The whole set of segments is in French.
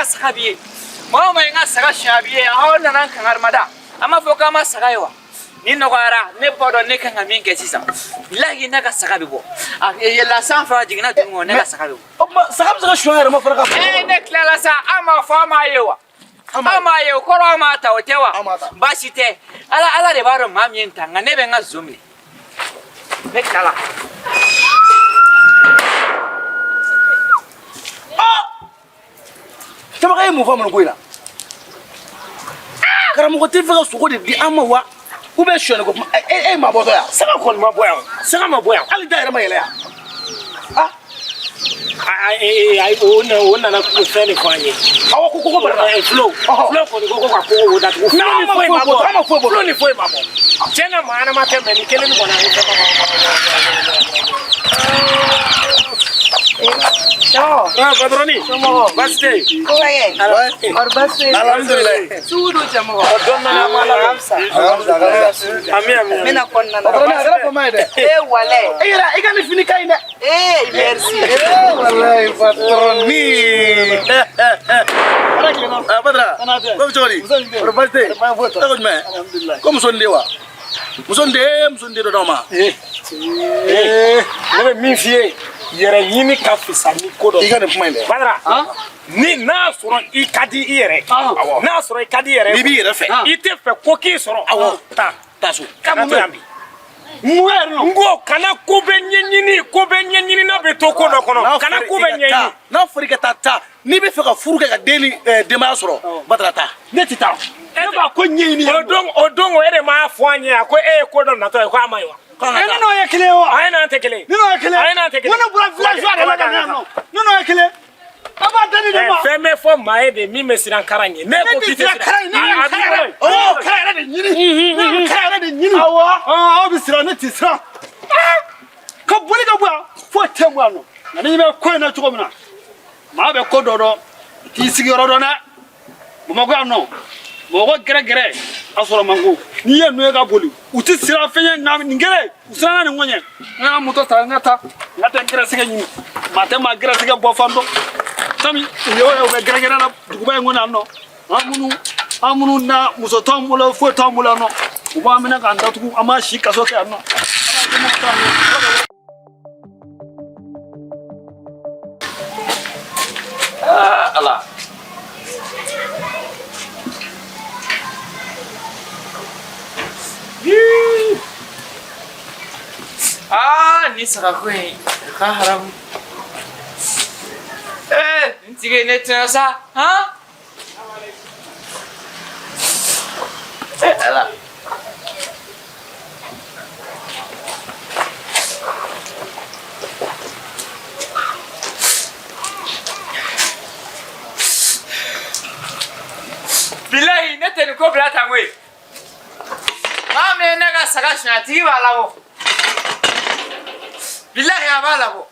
sakabiye ma nga saka shabiye a nan kan armada amma fo kama saka yawa ni nogara ne bodo ne kan min ke sisan billahi ne ka saka bibo la san fa jigna dungo ne ka saka bibo saka shwara ma farka ne klala sa ama fa ma yewa ama yewa koro ma ta otewa basite ala de baro ma min tanga ne be nga zumi ne klala tama kay mo fa mo ko ila karamugo te fega sugo de di amma wa ube shone ko ma bodo ya saka kon ma boya saka ma boya ali daira ma yele ya ai ona na ku fele kwanye awo ko bara flow ko ni ko ko da ku flow ni foi ma bo flow ni foi ma bo tena maana ma tembe ni kele ni bona Ciao. Padroni. Baste. Come è? Or baste. Alhamdulillah. Sudo jamo. Donna na mala ramsa. Ami. Mena konna na. Padroni agara ko maide. Wale. Ira igani fini kaine. Merci. Wallahi Padroni. Badra. Ko chori. Or baste. Ko me. Alhamdulillah. Ko musondewa. Musonde do doma. Ne min fie yere yimi ka fisani kodo igani fumaile badra ni na soro I kadi yere na soro I kadi yere ni bi yere fe ite fe ko ki soro awo taso kamu ambi muerno ngo kana ko be nyenyini na be to kodo kono kana ko be nyenyini na forika tata ni be fe ka furu ka deli dema soro badra ta ne tita e ba ko nyenyini odong ere ma afo anye ko kodo na to ko amayo Eno no ye kile o. Ai na tekele. Ni no ye kile. Ai na tekele. Wono bura village wa de la no. Ni no ye kile. Aba dani de ma. Feme fo mae de mi mesiran karanye. Ne ko kite karanye. Oh, karanye de nyini. Karanye de nyini. Awa. Obi sira ne ti sira. Ka boli ka bua fo temu ano. Na ni be ko na chuko mina. Ma be ko dodo. Ti sigi rodo na. Mo ma ko ano. Mo ko gere asoro mango. Ni ye no ga boli. Uti sira fenya na ngere. Usana ni ngonye. Na moto ta ngata. Ngata gere siga nyini. Mate ma gere siga bo fando. Tami yo be gere na duguba ngona no. Amunu na muso tomulo fo tomulo no. Uba mina ka ndatu ama shi kaso ka no. Allah ni saka kwe ka haram ntige ne tsa ha ala billahi ne ten ko blata ngwe ma me ne ga saka shati wala wo billahi abala bo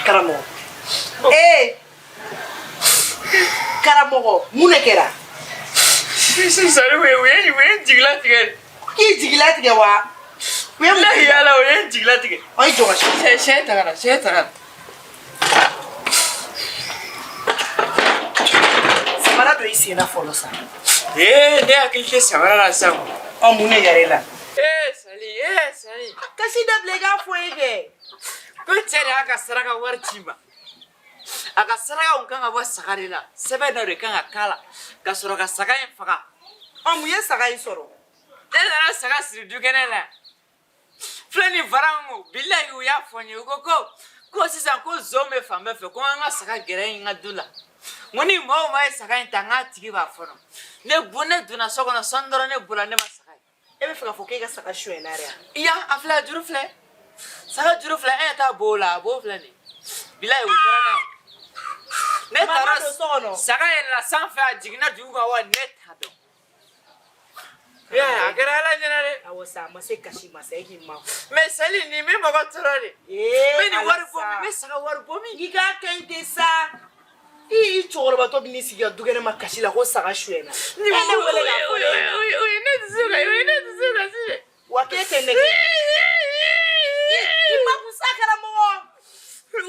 Karamo. Karamogo, munekera. Sorry, we jigla tige. Ki jigla tige wa. We billahi yala we jigla tige. Ai joga shi. She tagara. Samara do isi na follow sa. Ne akin ke samara na sam. Amune yarela. Sali. Kasi da blega foege. Ko tere aka saraka warchima. Aka saraka unkanga wa sakarila. Sebe no rekanga kala. Kasoro ka saka enfaka. Amuye saga isoro. Dela saka siridu kenela. Flani varango billahi uya fonye ko sisa ko zome femme fe ko anga saka gere nga dula. Ngoni mo mai saka ntanga tigi ba fono. Ne bune duna sokono sondoro ne bula ne masaka. Ebe fika foke ga saka shwe na ria. Iya afla juru fle. Saka juru fle eta bola bo fle ni. Billahi utara na. Ne taras saka la sanfa jigna duga wa net hado. Ya, akara la jenare. Awo sa ma se kashi ma se ki ma. Mais sali ni me mago torale. Mais ni war bomi, me saka war bomi. Giga kente sa. I chorba to bini siga dugene ma kashi la ko saka shuena. Ni me wele la ko. Oui, ne tsuga, si. Wa ke tene. I ma ku sakara mo. Ne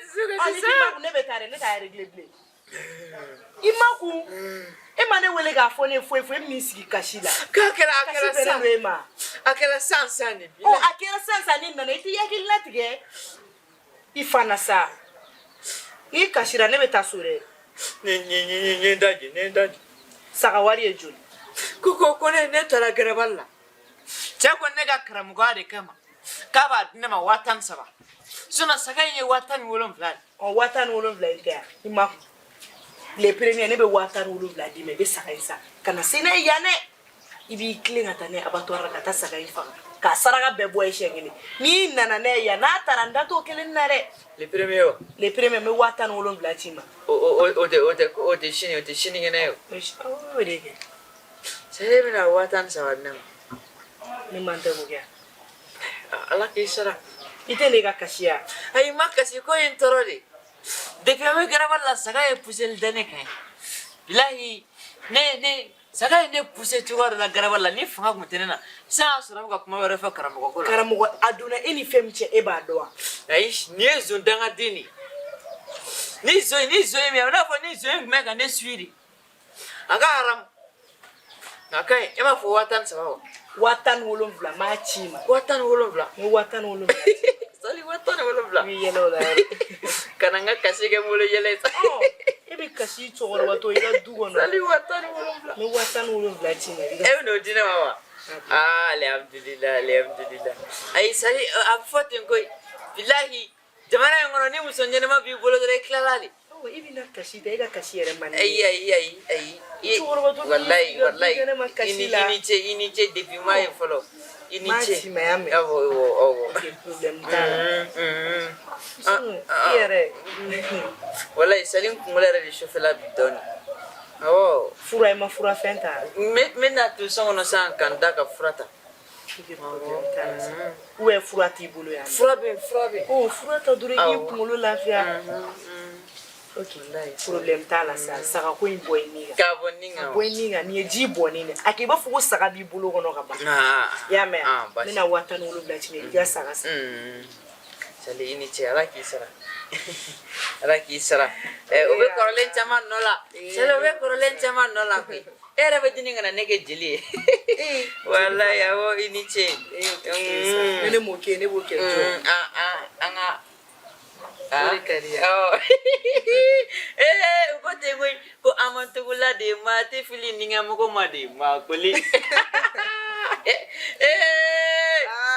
tsuga, Ani ki ma ku ne betare ne ta regle ble. I ma ku e ma ne wele ga fo ne fo mi sigi kashi la. Akara Sa san. no ma. Akara san ni. Oh, akira sansa ni nana iti yakili latige. Ifana sa. I kashira ne beta sure. Ni daji. Saka wari e joli. Kuko ne tara garaballa. Chako ne ga karamugo ade kama. Kaba ne ma watan saba. Suna saka ye watan wolon plan. On watan wolon vla inter. Ima. Le premier ne be watan wolon vla di me be saka isa. Kana sene yane. Ibi klinga tane abatwara kata saka ifa. Ka saraka be boy shengini. Ni nana ne ya na taranda to kelen nare. Le premier. Le premier me watan wolon vla chima. O de shini ngene yo. Oh dege. Sere mina watan saba nem. Ni mante bugia. Ala kisara. Ite ne ga kashia. Ay makasi ko intorode. Depuis me garaballa saka e pusel dane kai. Bilahi ne saka ne puse tuwar la garaballa ni fanga kutenena. Sa sura ko kuma wara fa karamugo ko. Karamugo aduna eni femche e ba doa. Aish ni zondanga dini. Ni zo mi na fo ni zo me ka ne suiri. Aga haram. Nakai ema fo watan sabawa. Watan wolon vla ma chima. Watan wolonvla. Ni watan wolon vla. Sali watan wolonvla. Mi yelo la. Kananga kasige mule yele. Oh, ebe kashi chogoro wato ila dugo no. Sali watan wolonvla. Ni watan wolon vla chima. E no dina mama. Alhamdulillah. Ay sali afotin koy. Billahi jamana ngono ni musonje ma bi bolo dere klalali. Oh, ibi na kashi da ida kashi yere man. Ay. Wallahi. Iniche depuis mai follow. Iniche. Mayame. Oh. Problem ta. Yere. Wallahi salim kumulere de chauffeur bidon. Oh. Fura ma fura fenta. Mena tu songo san kanda ka frata. Uwe fura ti bulu ya. Frabe. Oh, fura ta dure ki kumulu lafia. Okay. Problem ta la sa saka ko imboy niga. Ka boninga. Boy niga ni ji bonine. Akiba fugo saka bi bulu kono ka ba. Ya me. Nina watan wulu bla chine ya saka sa. Sali iniche ala kisara. Ube korolen chama nola. Sali ube korolen chama nola ki. Era bedininga na nege jili. Wallahi awo iniche. Nene moke ne boke jo. Anga. Oh. Ukote ngoi ko amantugula de mate fili ninga moko made makoli.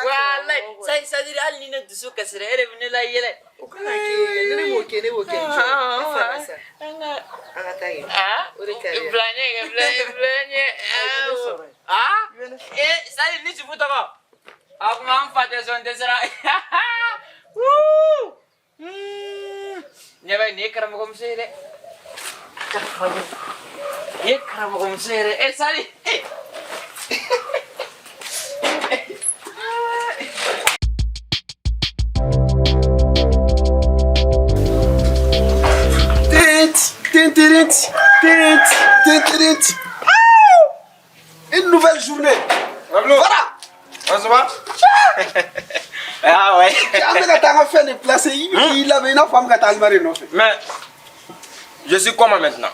Wallahi sai dire al nina dusu kasere ere binela yele. Ukana ki nene moke ne boke jo. Anga tayi. Uri kari. Blanye. Sai ni chifuta ko. Akuma amfate zonde sera. Woo! Nyaba ni karamu kom sere. Ye karamu kom sere. Sali. Une nouvelle journée. Voilà. Ça va? Ah ouais. Tu fait déplacer. Il avait une femme qui t'a marié. Mais je suis comment maintenant?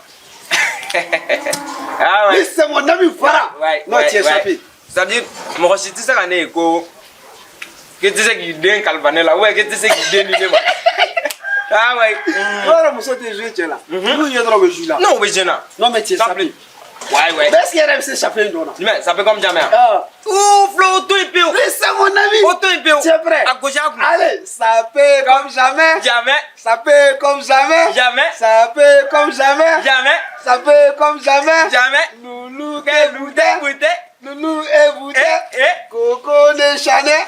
Ah ouais. C'est mon ami, voilà. Ouais. Non, tu es échappé. C'est-à-dire, moi aussi, tu sais qu'on est éco. Que tu sais qu'il est calvané là. Ouais, que tu sais qu'il est nul. Ah ouais. Voilà, monsieur, tu es joué là. Nous, il y a trop de jouer là. Non, mais je n'ai. Non, mais tu es échappé. Ouais. Est-ce qu'il y a un échappé? Mais ça fait comme jamais. Oh, Flo, auto et Péo. C'est mon ami. Auto et Péo. Tu es prêt? À gauche, à gauche. Allez, ça peut comme jamais. Jamais. Ça peut comme jamais. Jamais. Ça peut comme jamais. Jamais. Ça peut comme jamais. Jamais. Loulou Quel et bouté, bouté. Loulou et bouté. Coco de Chanel.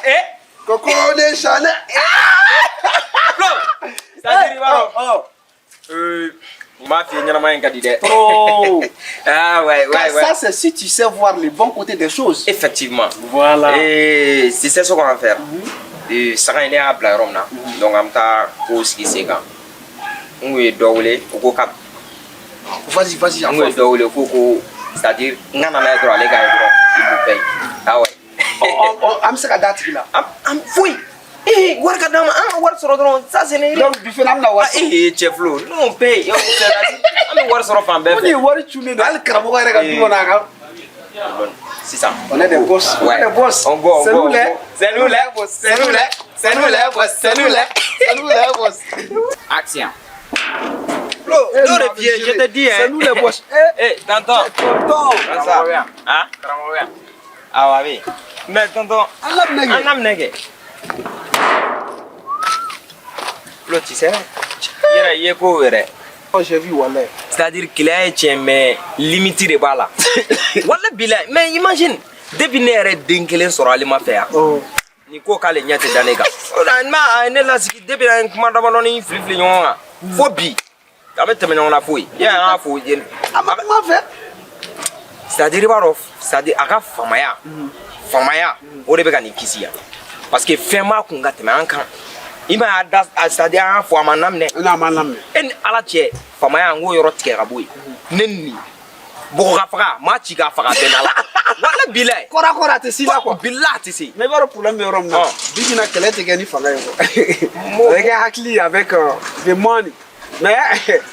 Coco de Chanel. Flo. Ça dit, Oh. Ma fille, il y en a un candidat. Oh. Ah ouais. Ça, c'est si tu sais voir les bons côtés des choses. Effectivement. Voilà. Et c'est ça ce qu'on va faire. Et ça va aller à Blarom là. Donc, on va ce qui c'est quand. On est doublé au cap. Vas-y. On est doublé au coco. C'est-à-dire, on a un droit les gars, ils vous payent. Ah ouais. Am se ka date là. Am fouille. Eh, war ka dama war soro dron ça c'est né. Donc du fait am na war. Eh, chef lo, non paye. Yo, am war soro fan be. On est war tune de al karamo ga rega du na ga. C'est ça. On est des boss. Ouais. On est des boss. On go. C'est nous les boss. Action. Lo, je te dis hein. C'est nous les boss. Eh, tonton. Ça va. Hein? Ah ouais. Mais tonton, anam nege. Lo tu sais. Yera ko wéré. Oh, j'ai vu Wallah. C'est-à-dire qu'il a été mais limité de bala. Wallah bila, mais imagine depuis ne denkelen soro ali ma faire. Oh. Ni ko kale nyate dalega. Ma ne la siki depuis un commande ballon ni flifli nyonga. Fobi. Avec te menon na foi. Ya fo yen. Ama comment faire? C'est-à-dire barof, c'est-à-dire aga famaya. Famaya, o de be ka ni kisiya. Parce que fema kun ga teme an kan. Ima ada c'est-à-dire an fo amanamne. Na manamne. En ala che famaya ngo yoro tike ga boy. Nenni. Bo ga faga, ma ci ga faga benala. Wala bilay. Kora te sila quoi. Bilati si. Mais baro problème de rom na. Bigina kele te gani fanga yo. Rega hakli avec the money. Mais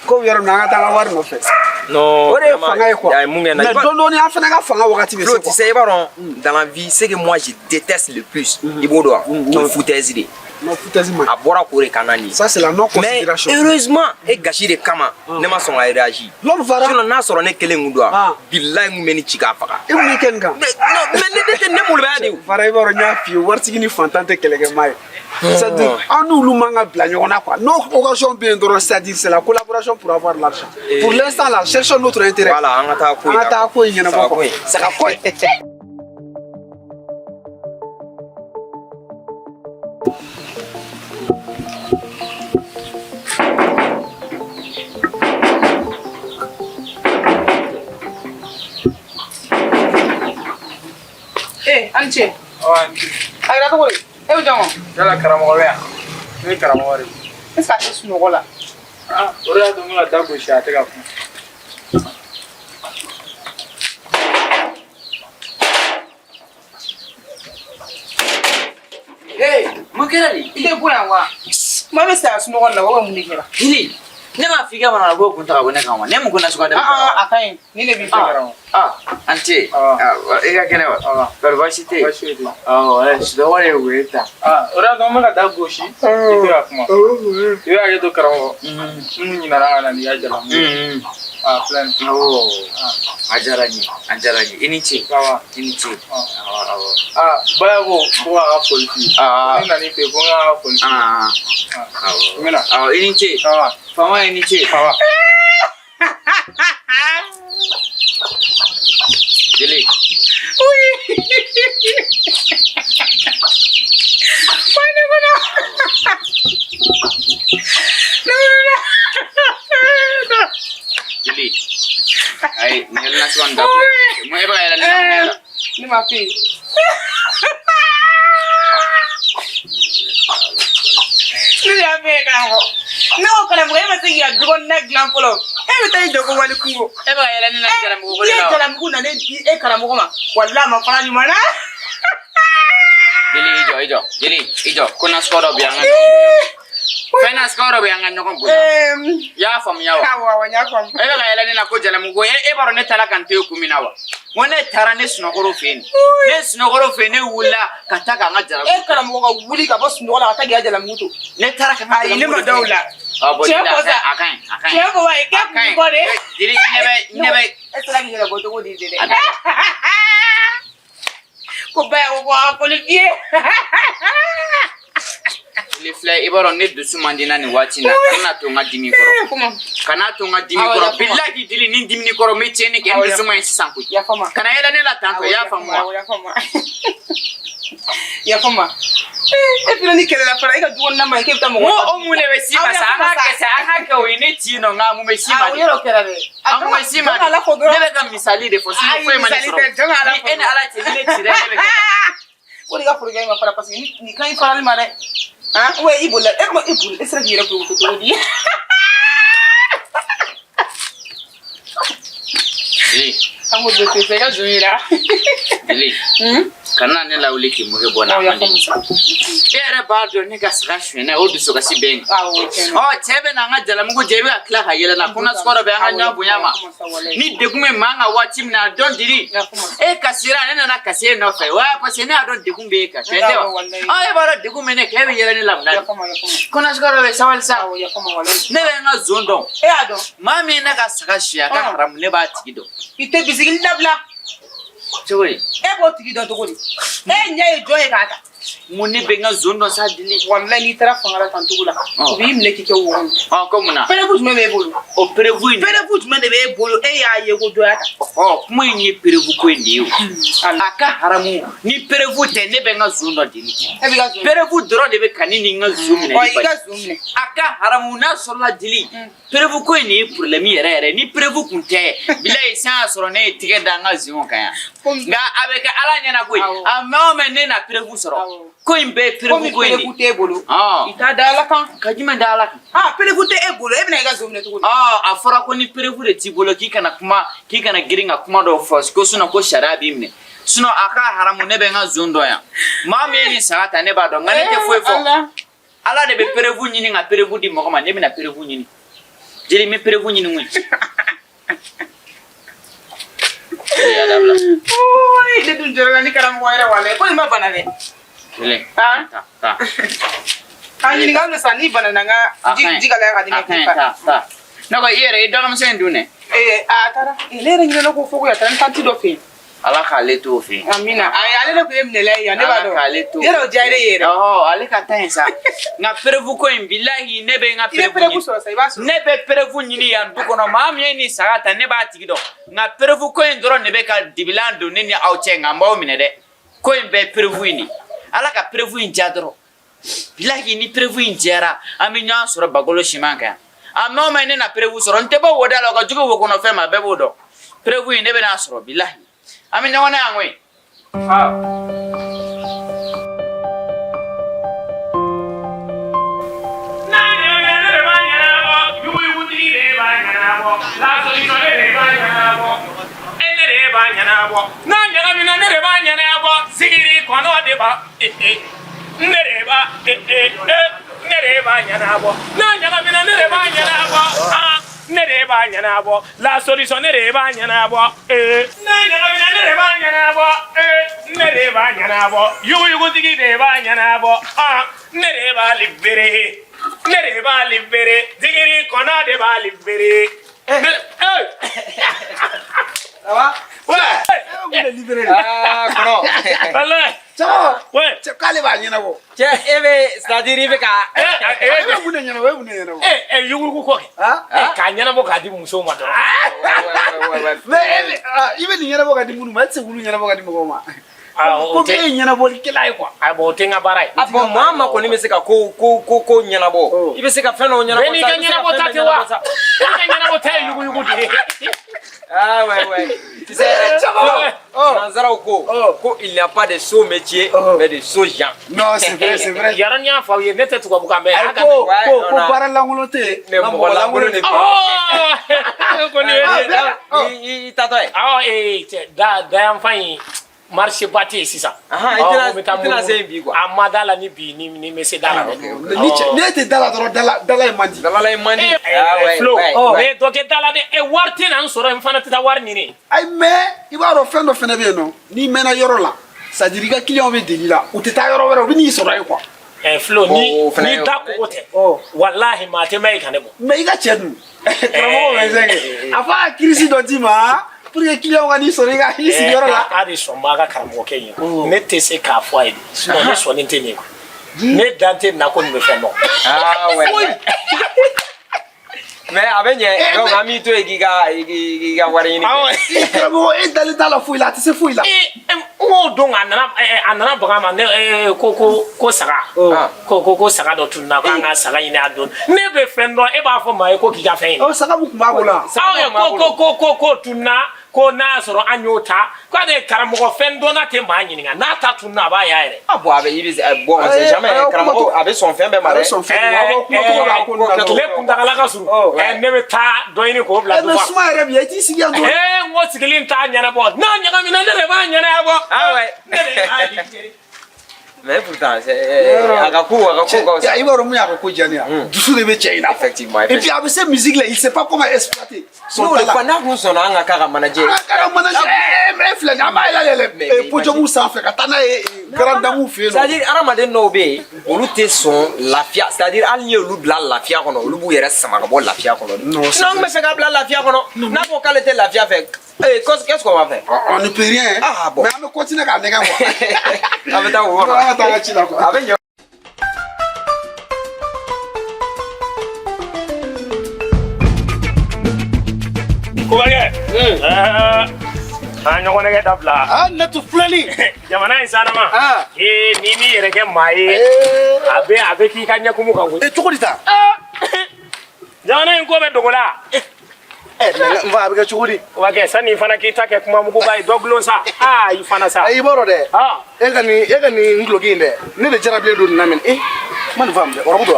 comme yorom na nga tanga war no fait. Non, mais donne en fait nga fanga wakati be tu sais baron dans la vie c'est que moi je déteste le plus. Ibodo no foutaise idée. No foutaise ma. Abora kore kanani. Ça c'est la non considération. Mais heureusement et gâcher de kama ne ma son a réagi. L'homme vara. Sinon na soro ne kele ngudwa. Billahi ngumeni chika faka. E mu ken ga. Mais ne ne mulba de. Vara ibaro nya fi wartigi ni fantante kelege mai. Ça dit en nous lumanga bla nyona quoi. Nos occasions bien dans c'est la collaboration pour avoir l'argent. Pour l'instant là, cherchons notre intérêt. Voilà, on ata ko yena bako. Ça ka quoi? Eh, Anche. Ay, rato boy. Eh, jango. Yala karamɔgɔ ya. Ne karamɔgɔ de. Est-ce que tu es sunɔgɔ la? Ah, o de y'a to n ka da gosi a tɛ ka kun. Hey, mun kɛra de? I tɛ bɔ yan wa? Kuma bɛ saya sunɔgɔ la, wa mun de kɛra? Hili, ne m'a f'i ka mana ko kun ta ka bɔ ne kan wa? Ne mun kun na suga dɛ? A ka ɲi. Ni ne b'i fɛ dɔrɔn. Ante, i ka kɛnɛ wa? Bari baasi tɛ yen. Baasi tɛ yen. Sunɔgɔ de ye wo ye ta. O de y'a to n bɛ ka da gosi. I tɛ ka kuma. I b'a hakili to karamɔgɔ. N ɲinɛna ka na n'i ka jalamu. Filɛ nin. A diyara n ye, a diyara n ye. I ni ce. Sawa. I ni ce. Baya ko k'a ka foli f'i ye. Ne nan'i fɛ yen ko n k'a ka foli f'i ye. N bɛna. I ni ce. Sawa. Faama i ni ce. Sawa. Jeli. Jeli. Ay, ni la suan da. Mo e ba ya la. Ni ma fi. Ni ya be ka ho. No kana mo e ma se ya dugo na glan polo. E be tay dogo wali kungo. E ba ya la ni na jara mo ko Ni la. jara mo na ne e kara mo ma. Wallahi ma fara ni mana. Jeli, ijo. Kuna skoro bi anga. Fena skoro bi anga nyoko bu. Ya fam yawa. Kawa wa nya fam. E ba ya la ni na ko jala mo go e baro ne tala kan te ku minawa. Wone tara ne sunogoro fen. Ne sunogoro fen ne wula kataka nga jara. E kara mo ga wuli ka bo sunogoro ka tagi jala mo to. Ne tara ka Ai ni ma daula. Akan. Che ko wa e ka ko de. Jeli nebe. E tara ki jala go to go di de. Ko ba o wa polifier. Les fleurs et baron ne dusu mandina ni wati na kana to nga dimi koro. Kana to nga dimi koro. Billahi dili ni dimi koro me chene ke dusu ma insi sanku. Ya fama. Kana yela ne la tanko ya fama. Ya fama. Ya fama. E puis ni kele la fara e ka du na ma ke ta mo. O mu le be si ma sa anga ke o ni ti no nga mu me si ma. Ah, yero kera de. Amu me si ma. Ne be ka misali de fo si ko e ma ni so. Ni ene ala ti ni ti de ne be ka. Ko diga furu ga ma fara parce que ni kan fara ma de. Ah, ouais, il boule. Et comment il boule? Et c'est qui est pour tout dire. Amo de te faire jouer là. Dili. Kana ne la ule ki mu ke bona mani. Ere ba do ne ga sra shwena o du so ga si ben. Ah, oui. Oh, chebe na nga jala mu ko jebe akla ha yela na kuna skoro be anga nya bunyama. Ni de kume manga wa tim na don diri. E kasira ne na kase no fe. Wa pa se ne adon de kumbe ka. Twende wa. Ah, e ba de kume ne ke be yela ni lamna. Kuna skoro be sawal sa. Ne be nga zondo. E ado. Mami na ga sra shya ka haram ne ba tigido. Ite bisigil dabla. Chori. E bo tigido to godi. E nya e joye ka ta. Muni be nga zondo sa dili. Wallahi ni tara fangara tantugula. Bi mne kike wo. Ah, komuna. Pere bouj me be bolo. O prevu ni. Pere bouj me de be bolo e ya ye go doya ta. Oh, kuma ni prevu ko ndi o. Aka haramu. Ni prevu te ne be nga zondo dili. E bi ga zo. Prevu dro de be kanini nga zoom ne. O i ga zo mne. Aka haramu na sola dili. Prevu ko ni problème yere ni prevu kunte. Bilai sa soro ne tige da nga zion kan. Nga abeka ala nyana ko. Amma o men ne na prevu soro. Ko imbe prevu ko ni. Te bolo. Ah. Ita dala kan. Kajima dala kan. Ah, pele fute e bolo e bina ga zo mne to godi. Ah, afara ko ni prevu de ti bolo ki kana giringa kuma do fos ko suna ko sharabi mne. Suno aka haramu ne be nga zondo ya. Mami ni sagata ne ba do ngane te fo. Ala de be prevu nyini nga prevu di mo kama ne be na prevu nyini. Jeli me prevu nyini ngui. Ya dabla. Oi, de dun jora ni karam mo era wale. Ko ma banane. Kele. Ah. Ta. Ani ni ga sa ni banana nga jiga la ga di me Ta. No ko yere do ngam sen dune. Tara. Ile re ngino ko fogo ya tan tanti do fe. Ala khale to fi. Amina. Ay ale ko emne le ya ne ba do. Yere Yero jaire yere. Oh, ale ka tan sa. Nga prevu ko billahi ne be nga Ile prevu. so sa ibaso. Ne be prevu nyini ya nduko no mami ni sagata ne ba tigido. Nga prevu ko ndoro ne be ka dibilando ne ni auche nga mbaw mine de. Ko be prevu ni. Ala ka prevu njadro. Billahi ni prevu njera. Ami nya soro bagolo shimanka. Amma me ne na prevu soro nte ba woda la ko jugo wo kono fe ma be bodo. Prevu ne be na soro billahi. Ami nya wana angwe. Sigiri kono deba nereba nereba nyanabo nanya mina nereba nyanabo nereba nyanabo la solution nereba nyanabo nanya mina nereba nyanabo nereba nyanabo yugo digi nereba nyanabo nereba libere sigiri kono deba libere Awa. ouais libéré. Ah, kono. Allah Ciao. ouais Ce kale ba nyina bo. Che ebe c'est-à-dire ibe ka E bu ne nyina bo, e bu ne nyina bo. yugo ko Ha? ka nyana bo ka di muso ma do Mais ibe ni nyina bo ka di munu, ma tse gulu nyina bo ka di mo ma. Ko te be nyina bo ki lai kwa. abo tenga barai bon mama ko ni be se ka ko nyanabo ibe se ka feno nyanabo ni ka nyana bo tate wa ka nyana bo tay yugo di ah ouais tu sais Nanzara ko il n'y a pas de sot métier mais de sot gens. Non, c'est vrai. yaran nya fa ye nete to ko buka be Ay ko bara langolo te. Mais mo langolo ne ko i tato da am fayi marché bâti sisa itina se bi quoi amada la ni bi ni mese dala Ni te dala doro dala e mandi. dala mandi ah ouais flow mais to ke dala de e warti nan soro en fana ta war ni ni Ay mais i ba ro fendo fene be no. Ni mena yoro la. Ça dit ga client be delila. O te ta yoro wero bi ni soro ay quoi. flow ni da ko te wallahi ma te mai kanebo Mais i ga chedu. Kramo be zenge. Afa kirisi do di ma. Pour que client ga ni soro ga hi si yoro la. Ari so maga karamo ke yin ne te se ka fo ai so ne so ne te ni ne dante na ko ni be fe no ah ouais mais abenye donc ami to giga wari ni Kramo e dali dala fouila, tu sais fouila. ngo don anana bagama ne ko saga ko saga do tunna ko anga saga ina adon ne be fendo e ba fo mai ko kija fen o saga bu kuma bola ko tunna ko na soro anyota ko de karamo fendo na te ma nyinga na ta tunna ba ya ere abo abe ibi bon c'est jamais karamo abe son fin be mare le kunda kala kasuru ne be ta do ini ko bla do fa suma ere bi eti sigi ando ngo sigilin ta nyana bo na nyanga mi na ne ba nyana bo ah ouais mais pourtant c'est agaku ya ibaro mu ya ko jania dusu de be chaina effectivement et puis avec cette musique là il sait pas comment exploiter son talent pendant qu'on son anga kara manager mais flène ama le pojo mu sa fait katana grand damu fait c'est-à-dire aramaden no be olu te son lafia c'est-à-dire al ni olu bla lafia kono olu bu yere sama ko lafia kono non me fait ka bla lafia kono na ko qualité lafia fait qu'est-ce qu'on va faire on ne peut rien ah bon mais on continue à nega moi avec ta wo avec Kubage anyo ne ga dabla na tu flani jamana insana ma ni mi yere ke mai abe ki kanya kumu kan ko to ko dita jamana ko be dogola mva abe ke chukudi wage sani fana ki take kuma mugo bai doglon sa i fana sa ay boro de e ga ni ngloginde ne de jarable do na men man fam de oro do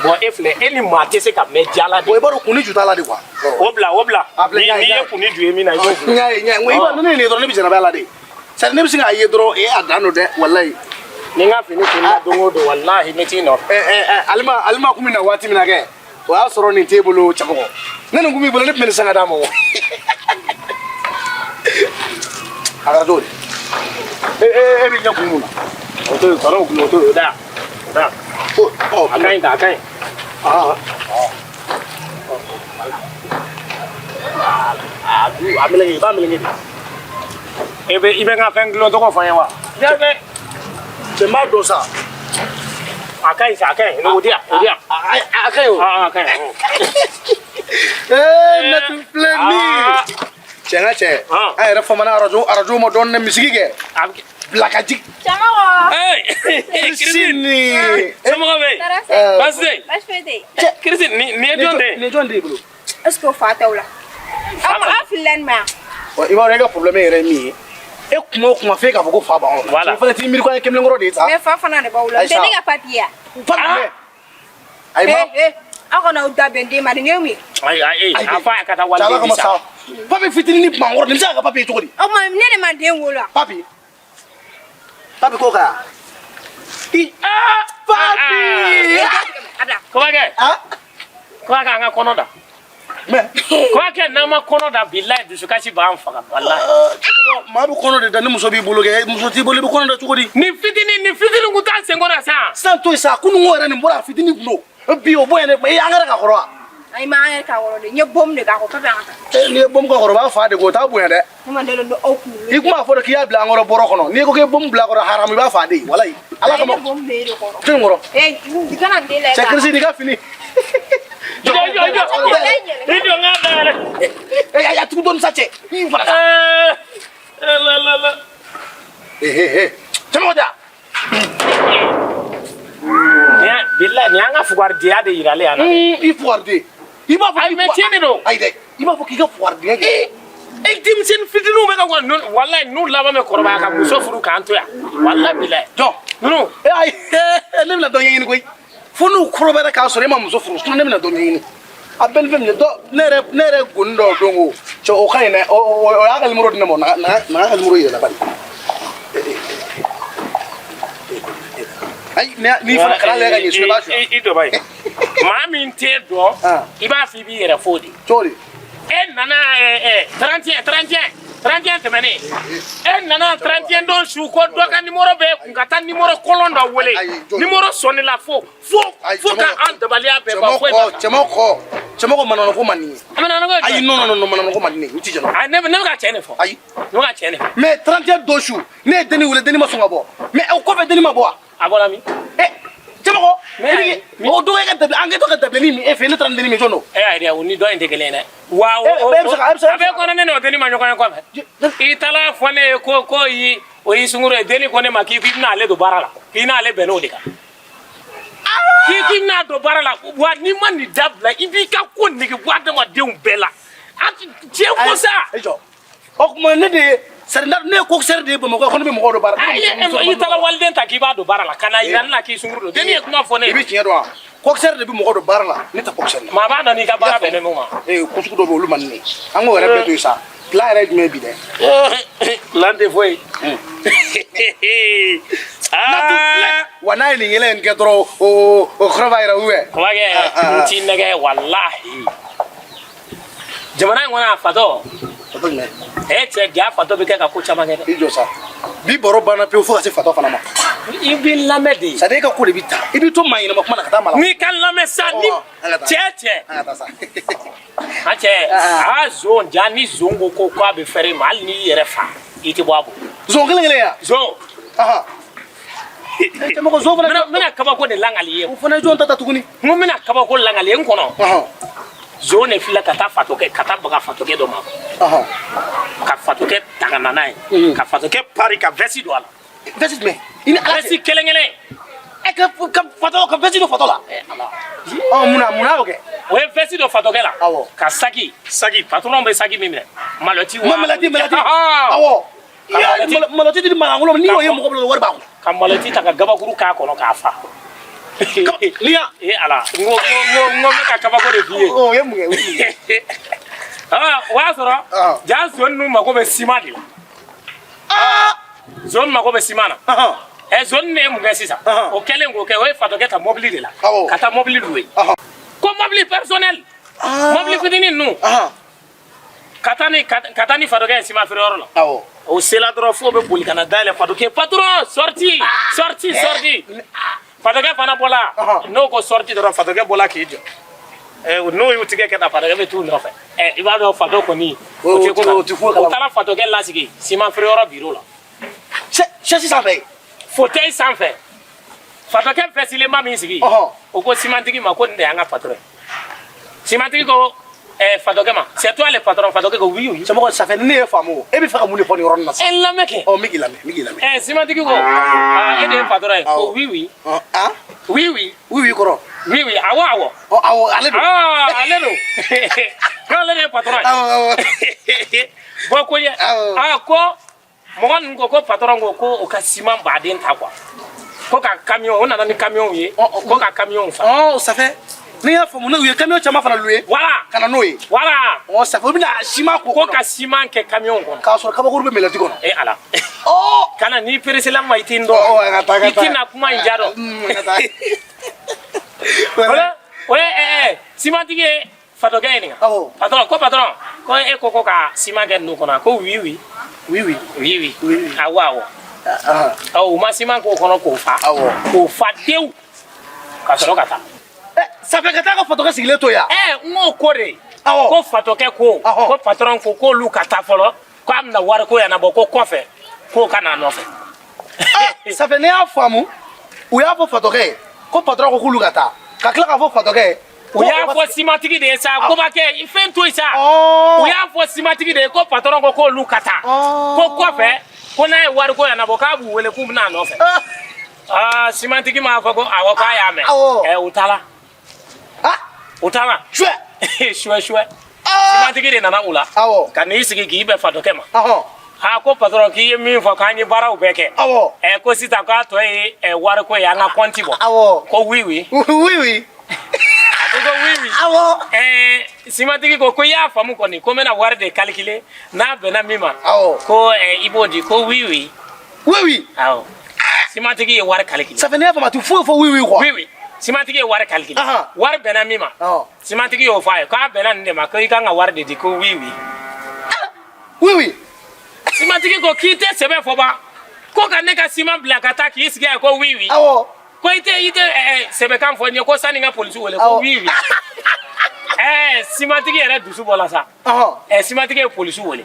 bon efle eni ma te se ka me jala de o boro kuni juta la de kwa obla ni ye kuni ju emi na yo nya we ba ne ne do ne bi jana bala de sa ne bi singa ye dro adano de wallahi ni nga fini kuni dongo do wallahi meti no alima kumi na wati mina ke wa soro ni table chamo ne ngumi bolo ne men sanga damo ara do bi nya kumu na o to taro kuno to da akai amele ba mele ibe nga fenglo to ko fanya wa jabe se ma do sa akai no dia akai na tu pleni chenga che ay ra fama na araju mo don ne misigi ke Blakajik. Chamawa. Hey, Sini. Chamawa be. Basde. Basfede. Christine ni jonde. Ni jonde bulu. Est-ce que fata wala? Ama afilen ma. O iba rega problème ere mi. E kuma fe ka ko fa ba on. Voilà. Fa ti mi ko kemle ngoro de ta. Me fa fana de ba wala. De nga papier. Papier. Ay ma. Ako na uda bende ma de ngemi. Ay afa ka ta wala de sa. Papi fitini ni ma ngoro de sa ka papi to ko di. O ma ne de ma de wola. Papi. Papi koka. Papi. Ada. Kubage. Kubage anga konoda. Me. Kubage na ma konoda billahi dusukashi ba amfaka wallahi. Ma bu konoda da ni muso bi bolo ke muso ti bolo bi konoda chukudi. Ni fitini nguta sengona sa. Santo isa kunu ngora ni mbora fitini kuno. Bi o boye ne e angara ka koro. Ay ma angara ka koro de nye bom de ka ko papi anga. Ni bom ka koro ba fa de go ta boye de. Ma de lo oku. Ikuma fo de kiya bla ngoro boro kono. Ni ko ke bom bla koro haram ba fa de wallahi. Ala ka mo. Bom de de koro. Tin ngoro. Di kana de le. Security ni ka fini. Yo. Idio ngada. Ya tu don sache. La. Chamo da. Ya billahi ni anga fuardia de irale ana. I fuarde. Iba fo ay metini do. Ay de. Iba fo ki ka fuarde. Tim sen fitinu me ka ko wallahi nu laba me korba ka muso furu ka anto ya. Wallahi billahi. Jo. No. Ay ne la don yin koy. Fo nu korba ka so re ma muso furu. Ne la don yin. Abel vem ne do nere gundo dongo. Cho o kai ne o ya kal muro ne mo na kal muro yela bal. Ay ni fa kala le ga ni so ba so. Ido bay. Mami nte do. Iba fi bi yere fodi. Chori. Nana 31 temene. Nana 31 don shu ko do ka numéro be kun ka ta numéro kolon da wole. Numéro sonni la fo ka an de balia be ba ko. Chemo ko manano ko manni. Ay no manano ko manni. Uti jeno. Ay ne ga chene fo. Ay no ga chene. Mais 31 do shu. Ne deni wole deni ma songa bo. Mais o ko be deni ma bo. Abola mi. Chemo ko o do ka tabi an ka to ka tabi ni e fe ne tan ni jono ai dia uni do inde kelene wa o abe kono ne no deni ma nyoko ko itala fone ko yi o yi sunguro deni ko ne ma ki na ale do barala ki na ale beno dika ki na do barala wa ni man ni dabla ibi ka ko ni ki wa da ma deun bela ati je ko sa ejo o ko ne de sarna ne ko ser de mo ko be mo do barala itala walden ta ki ba do barala kana iran na ki sunguro deni ko ma fone ibi tinya do ko ser de be mo do barala ni ta ko ser ma ba da ni ka bara bene mo ma ko su do be lu man ni an go rebe to isa la red me bi de lande foi wana ni ngelen ke tro o khrabaira uwe wage ntinege wallahi jamana ngona fato che ga fato be ka ko chama ngene ijo sa bi boro bana pe fo ka se fato fana ma ibi lamedi sa de ka ko de bita ibi to mayina ma kuma na kata mala ni kan lame sa ni che ata sa ache a zone jani zongo ko kwa be fere mal ni yere fa iti babo zo ngele ya zo aha te mo ko zo fana mina kaba ko de langali ye fana jo tata tuguni mo mina kaba ko langali en kono aha zone fila kata fato ke kata baga fato ke do ma aha ka fato ke tagana nai ka fato ke pari ka vesi do ala vesi me ini ala vesi kelengele e ka fato ka vesi do fato la ala oh muna oke o vesi do fato ke la awo ka sagi patron be sagi mimre maloti wa malati awo malati di mangulo ni wo yemo ko war ba ko ka maloti ta ka gaba guru ka kono ka fa liya ala ngo ka kaba ko de fiye oh yemo wa soro ja zone nu mako be simadi zone mako be simana zone ne mu ga sisa o kele ngo ke o fato ke ta mobili de la ka ta mobili loué ko mobili personnel mobili fidini nu katani fato ke sima fere oro la o sela dro fo be boli kana dale fato ke patron sorti fato ke fana bola no ko sorti dro fato ke bola ki jo no yu tige ke da fato ke be tu no fe iba do fato ko ni o te ko tala fato ke la sigi sima fere oro biro la chasi sa fe fauteuil sans fait fato ke fesile mami sigi o ko simantigi ma ko nde anga patron simantigi ko fato ke ma c'est toi le patron fato ke ko oui c'est moi ça fait ne famo e bi fa mu ne foni ron na en la meke oh migi lame simantigi ko e de patron ko oui oui koro oui awo oh ale do ale do ko le patron bo ko ye ko mogan ko patron ko o ka ciment baden ta quoi ko ka camion on a ni camion yi ko ka camion fa ça fait ni ya famu na uye camion chama fana loué voilà kana noye voilà ça fait bina ciment ko ka ciment ke camion ko ka so ka ba gurbe melati ko ala kana ni president ma itindo itina kuma injaro wala ciment tige fato gani patron ko ka ciment ke no kona ko oui awawo ma ciment ko kono ko fa dew ka so kata ça fait que ta ko fato ke sigile to ya ngo kore ko fato ke ko patron ko lu kata folo ko amna war ko ya na bo ko kofe ko kana no fe ça fait ne ya famu ou ya fo fato ke ko patron ko lu kata ka kla ka fo fato ke o ya fo simatigi de sa ko ba ke ifen to isa o ya fo simatigi de ko patron ko lu kata ko kofe ko na war ko ya na bo ka bu wele ku na no fe simatigi ma fa ko awo ka ya me utala shwe simatigi de nana ula ka ni sigi ki be fato kema ko patron ki mi fa ka ni bara ubeke ko sita ka to war ko ya na konti bo ko oui simatigi ko ya famu ko ni ko mena war de calculer na be na mima ko ibodi ko oui simatigi ye war calculer ça fait ne fa ma tu fo oui quoi simatigi war calculer war bena mima simatigi yo fa ka bena nde ma kai kan war de ko oui simatigi ko kite sebe fo ba ko ka ne ka sima blakata ki isge ko oui ko ite sebe kan fo ni ko sani nga police wole ko oui simatigi era dusu bola sa simatigi police wole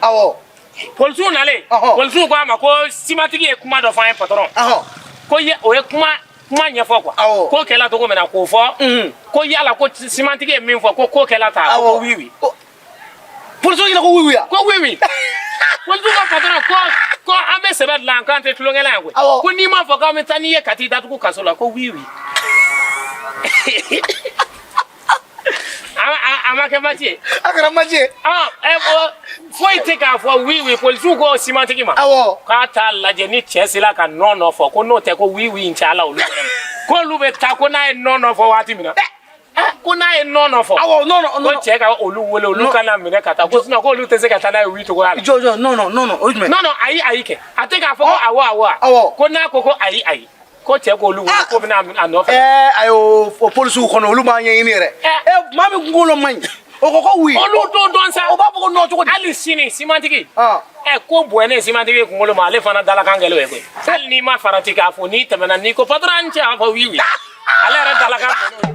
police nale police ko ama ko simatigi e kuma do fa patron ko ye o e kuma kuma ɲɛfɔ quoi ko kɛla cogo min na k'o fɔ ko yala ko simantigi ye min fɔ ko kɛla ta ko oui oui polisi ɲɛna ko oui oui ko oui oui polisi ka patron ko an bɛ sɛbɛn dilan k'an tɛ tulonkɛla ye koyi ko n'i m'a fɔ k'an bɛ taa n'i ye ka t'i datugu kaso la ko oui oui a ma kɛ match ye a kɛra match ye foyi tɛ k'a fɔ oui oui polisiw ko simantigi ma k'a t'a lajɛ ni cɛ sera ka non fɔ ko n'o tɛ ko oui oui in cɛ ala olu k'olu bɛ taa ko n'a ye non fɔ waati min na ko n'a ye non fɔ ko cɛ ka olu wele olu kana minɛ ka taa ko sinon ko olu tɛ se ka taa n'a ye oui cogoya la jɔ non o jumɛn non ayi kɛ a tɛ k'a fɔ ko awɔ ko n'a ko ayi ko cɛ k'olu wele ko bɛna a nɔfɛ ayi o polisiw kɔnɔ olu b'a ɲɛɲini yɛrɛ maa min kunkolo man ɲi o ko ko oui olu t'o dɔn sa o b'a fɔ ko non cogo di hali sini simantigi ko bɔnnen simantigi kunkolo ma ale fana dalakan gɛlɛn ye koyi hali n'i ma farati k'a fɔ n'i tɛmɛna n'i ko patron an cɛ a fɔ oui oui ale yɛrɛ dalakan